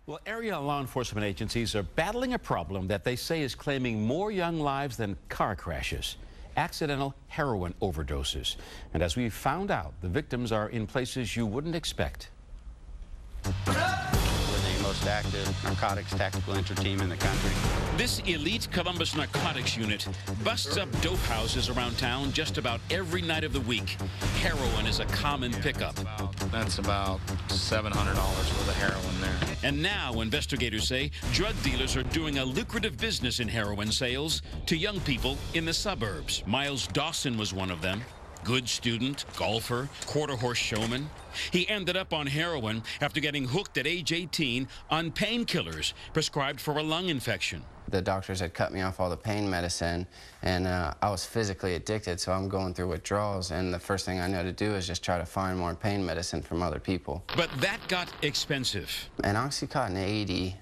Well, area law enforcement agencies are battling a problem that they say is claiming more young lives than car crashes: accidental heroin overdoses. And as we found out, the victims are in places you wouldn't expect. We're the most active narcotics tactical entry team in the country. This elite Columbus narcotics unit busts up dope houses around town just about every night of the week. Heroin is a common pickup. That's about $700 worth of heroin there. And now investigators say drug dealers are doing a lucrative business in heroin sales to young people in the suburbs. Miles Dawson was one of them. Good student, golfer, quarter-horse showman. He ended up on heroin after getting hooked at age 18 on painkillers prescribed for a lung infection. The doctors had cut me off all the pain medicine, and I was physically addicted, so I'm going through withdrawals, and the first thing I know to do is just try to find more pain medicine from other people. But that got expensive. An Oxycontin 80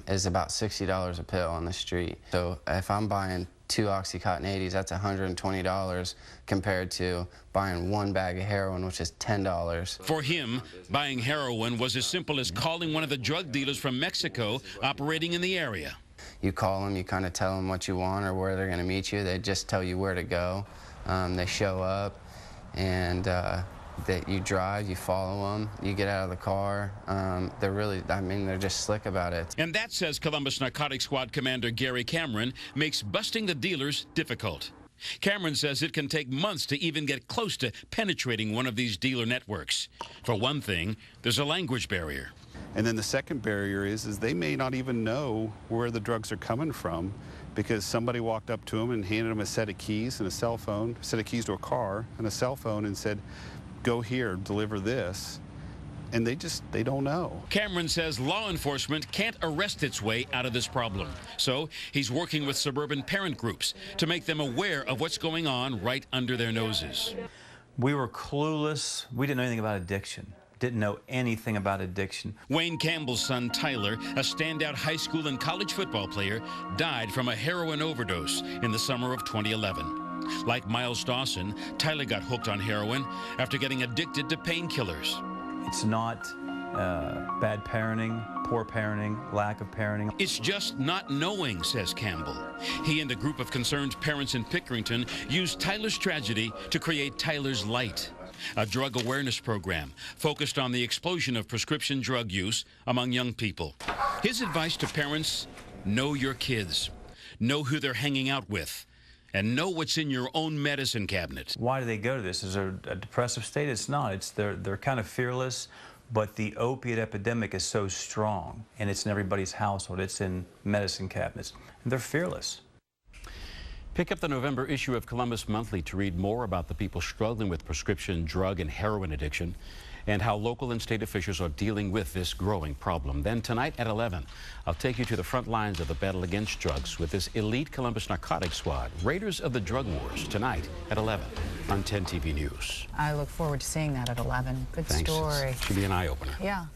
is about $60 a pill on the street. So if I'm buying 2 Oxycontin 80s, that's $120 compared to buying 1 bag of heroin, which is $10. For him, buying heroin was as simple as calling one of the drug dealers from Mexico operating in the area. You call them, you kind of tell them what you want or where they're going to meet you. They just tell you where to go. They show up, and that you drive, you follow them, you get out of the car. They're really, they're just slick about it. And that, says Columbus Narcotics Squad Commander Gary Cameron, makes busting the dealers difficult. Cameron says it can take months to even get close to penetrating one of these dealer networks. For one thing, there's a language barrier. And then the second barrier is they may not even know where the drugs are coming from, because somebody walked up to them and handed them a set of keys and a cell phone, a set of keys to a car and a cell phone, and said, go here, deliver this. And they don't know. Cameron says law enforcement can't arrest its way out of this problem. So he's working with suburban parent groups to make them aware of what's going on right under their noses. We were clueless. We didn't know anything about addiction. Didn't know anything about addiction. Wayne Campbell's son, Tyler, a standout high school and college football player, died from a heroin overdose in the summer of 2011. Like Miles Dawson, Tyler got hooked on heroin after getting addicted to painkillers. It's not bad parenting, poor parenting, lack of parenting. It's just not knowing, says Campbell. He and a group of concerned parents in Pickerington used Tyler's tragedy to create Tyler's Light, a drug awareness program focused on the explosion of prescription drug use among young people. His advice to parents: know your kids, know who they're hanging out with, and know what's in your own medicine cabinet. Why do they go to this? Is there a depressive state? It's not. It's they're kind of fearless, but the opiate epidemic is so strong, and it's in everybody's household. It's in medicine cabinets, and they're fearless. Pick up the November issue of Columbus Monthly to read more about the people struggling with prescription drug and heroin addiction and how local and state officials are dealing with this growing problem. Then tonight at 11, I'll take you to the front lines of the battle against drugs with this elite Columbus Narcotics Squad, Raiders of the Drug Wars, tonight at 11 on 10 TV News. I look forward to seeing that at 11. Good Thanks. story. Should be an eye-opener. Yeah.